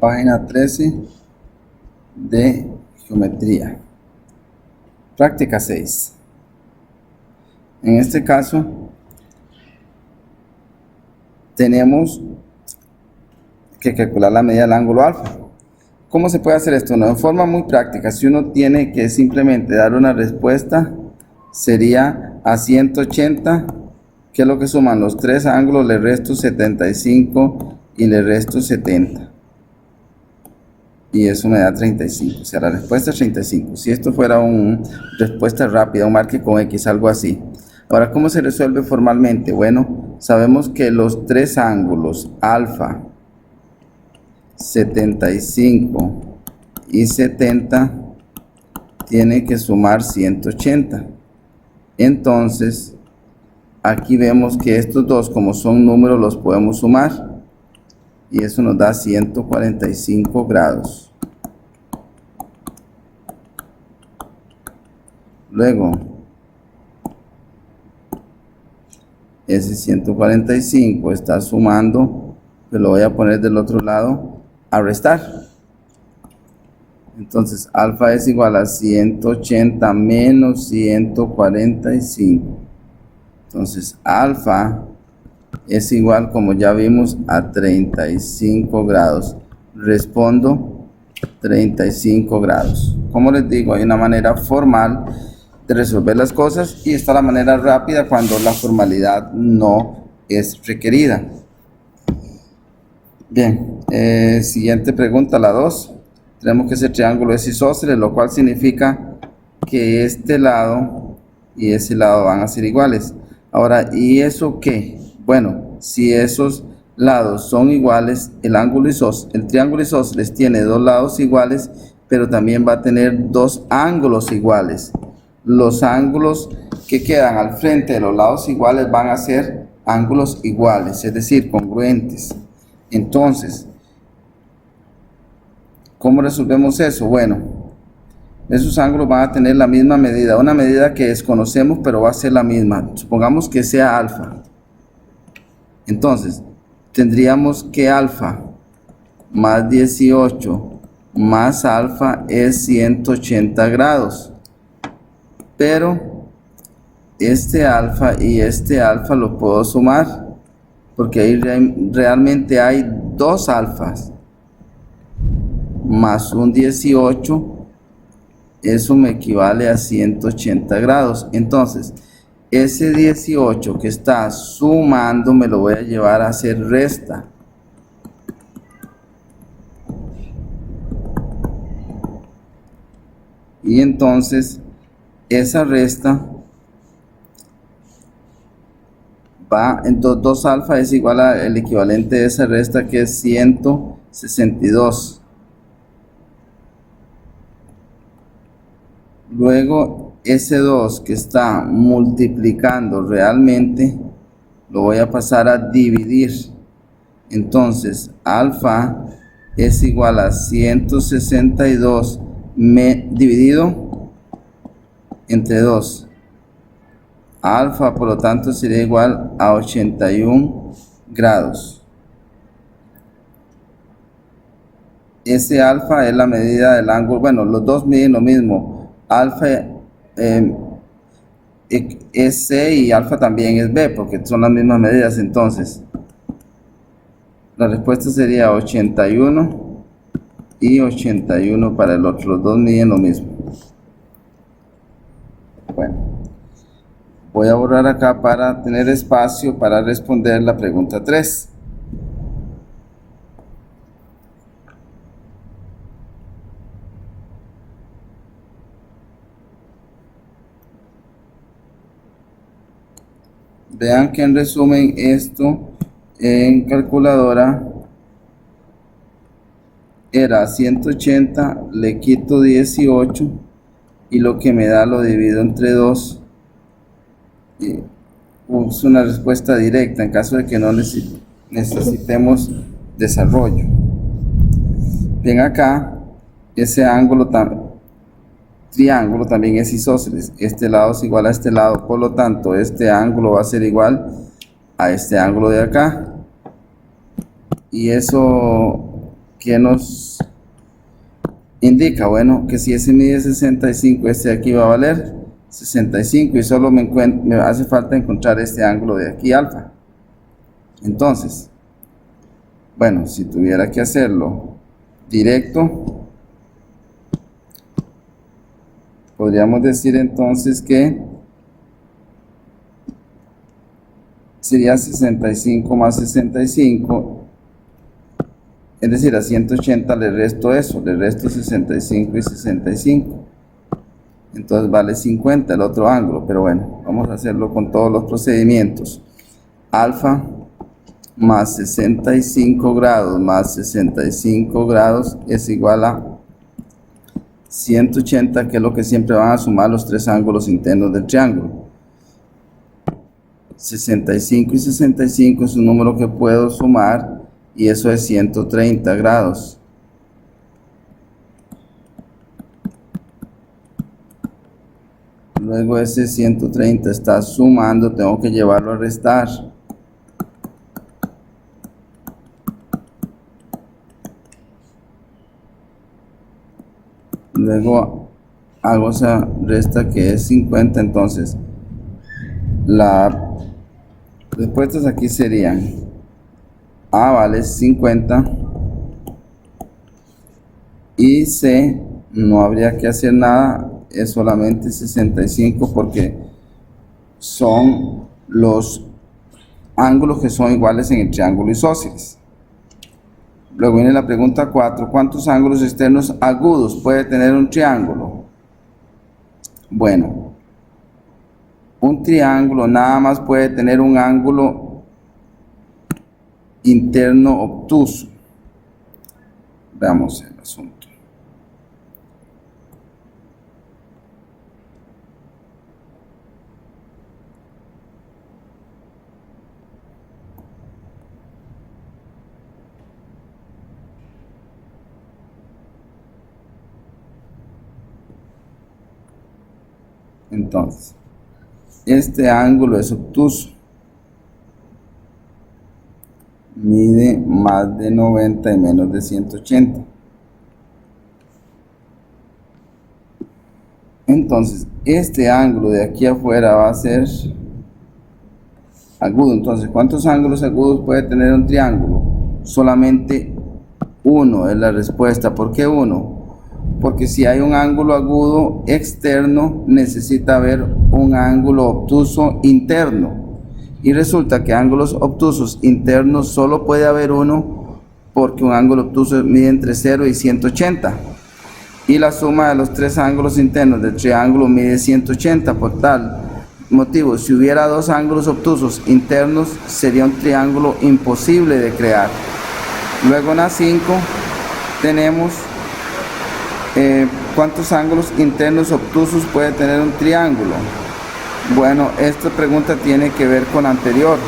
Página 13 de geometría. Práctica 6. En este caso, tenemos que calcular la medida del ángulo alfa. ¿Cómo se puede hacer esto? No, de forma muy práctica. Si uno tiene que simplemente dar una respuesta, sería a 180, que es lo que suman los tres ángulos, le resto 75 y le resto 70. Y eso me da 35. O sea, la respuesta es 35. Si esto fuera una respuesta rápida, un marque con X, algo así. Ahora, ¿cómo se resuelve formalmente? Bueno, sabemos que los tres ángulos, alfa, 75 y 70, tiene que sumar 180. Entonces, aquí vemos que estos dos, como son números, los podemos sumar. Y eso nos da 145 grados. Luego, ese 145 está sumando, pero lo voy a poner del otro lado, a restar. Entonces, alfa es igual a 180 menos 145. Entonces, alfa es igual, como ya vimos, a 35 grados. Respondo 35 grados. Como les digo, hay una manera formal de resolver las cosas y está la manera rápida cuando la formalidad no es requerida. Bien, siguiente pregunta, la 2. Tenemos que ese triángulo es isósceles, lo cual significa que este lado y ese lado van a ser iguales. Ahora, ¿y eso qué? Bueno, si esos lados son iguales, el triángulo isósceles tiene dos lados iguales, pero también va a tener dos ángulos iguales. Los ángulos que quedan al frente de los lados iguales van a ser ángulos iguales, es decir, congruentes. Entonces, ¿cómo resolvemos eso? Bueno, esos ángulos van a tener la misma medida, una medida que desconocemos, pero va a ser la misma. Supongamos que sea alfa. Entonces, tendríamos que alfa más 18 más alfa es 180 grados. Pero este alfa y este alfa lo puedo sumar, porque ahí realmente hay dos alfas. Más un 18, eso me equivale a 180 grados. Entonces, ese 18 que está sumando me lo voy a llevar a hacer resta. Y entonces, esa resta va en 2 alfa es igual al equivalente de esa resta, que es 162. Luego, ese 2 que está multiplicando realmente, lo voy a pasar a dividir. Entonces, alfa es igual a 162 dividido entre 2. Alfa, por lo tanto, sería igual a 81 grados. Ese alfa es la medida del ángulo. Bueno, los dos miden lo mismo. Alfa es C y alfa también es B, porque son las mismas medidas. Entonces, la respuesta sería 81 y 81 para el otro. Los dos miden lo mismo. Bueno, voy a borrar acá para tener espacio para responder la pregunta 3. Vean que en resumen esto en calculadora era 180, le quito 18 y lo que me da lo divido entre 2. Y es una respuesta directa en caso de que no necesitemos desarrollo. Bien, acá ese triángulo también es isósceles. Este lado es igual a este lado, por lo tanto este ángulo va a ser igual a este ángulo de acá. Y eso ¿qué nos indica? Bueno, que si ese mide 65, este de aquí va a valer 65 y solo me hace falta encontrar este ángulo de aquí, alfa. Entonces, bueno, si tuviera que hacerlo directo, podríamos decir entonces que sería 65 más 65, es decir, a 180 le resto eso, le resto 65 y 65. Entonces vale 50 el otro ángulo, pero bueno, vamos a hacerlo con todos los procedimientos. Alfa más 65 grados más 65 grados es igual a 180, que es lo que siempre van a sumar los tres ángulos internos del triángulo. 65 y 65 es un número que puedo sumar y eso es 130 grados. Luego ese 130 está sumando, tengo que llevarlo a restar. Luego hago esa resta que es 50, entonces las respuestas aquí serían A vale 50 y C no habría que hacer nada, es solamente 65 porque son los ángulos que son iguales en el triángulo isósceles. Luego viene la pregunta 4. ¿Cuántos ángulos externos agudos puede tener un triángulo? Bueno, un triángulo nada más puede tener un ángulo interno obtuso. Veamos el asunto. Entonces, este ángulo es obtuso, mide más de 90 y menos de 180. Entonces, este ángulo de aquí afuera va a ser agudo. Entonces, ¿cuántos ángulos agudos puede tener un triángulo? Solamente uno es la respuesta. ¿Por qué uno? Porque si hay un ángulo agudo externo, necesita haber un ángulo obtuso interno. Y resulta que ángulos obtusos internos solo puede haber uno, porque un ángulo obtuso mide entre 0 y 180. Y la suma de los tres ángulos internos del triángulo mide 180. Por tal motivo, si hubiera dos ángulos obtusos internos, sería un triángulo imposible de crear. Luego en A5 tenemos ¿cuántos ángulos internos obtusos puede tener un triángulo? Bueno, esta pregunta tiene que ver con la anterior.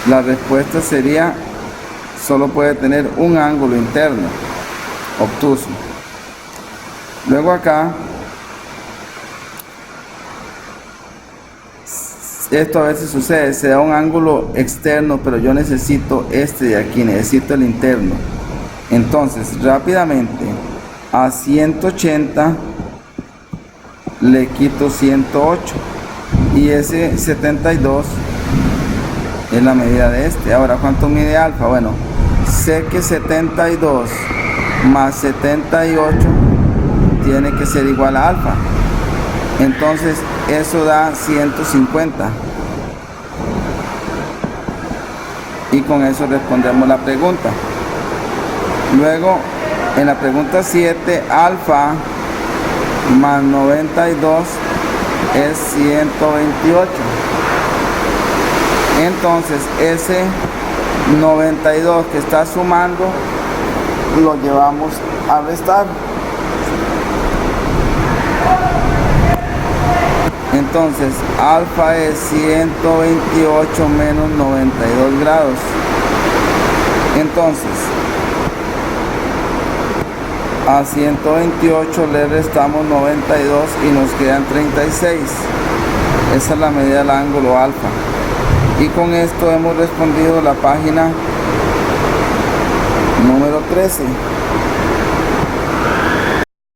La respuesta sería, solo puede tener un ángulo interno obtuso. Luego acá, esto a veces sucede, se da un ángulo externo, pero yo necesito este de aquí, necesito el interno. Entonces, rápidamente, a 180 le quito 108 y ese 72 es la medida de este. Ahora, ¿cuánto mide alfa? Bueno, sé que 72 más 78 tiene que ser igual a alfa. Entonces, eso da 150. Y con eso respondemos la pregunta. Luego, en la pregunta 7, alfa más 92 es 128. Entonces, ese 92 que está sumando, lo llevamos a restar. Entonces, alfa es 128 menos 92 grados. Entonces, a 128 le restamos 92 y nos quedan 36. Esa es la medida del ángulo alfa. Y con esto hemos respondido la página Número 13.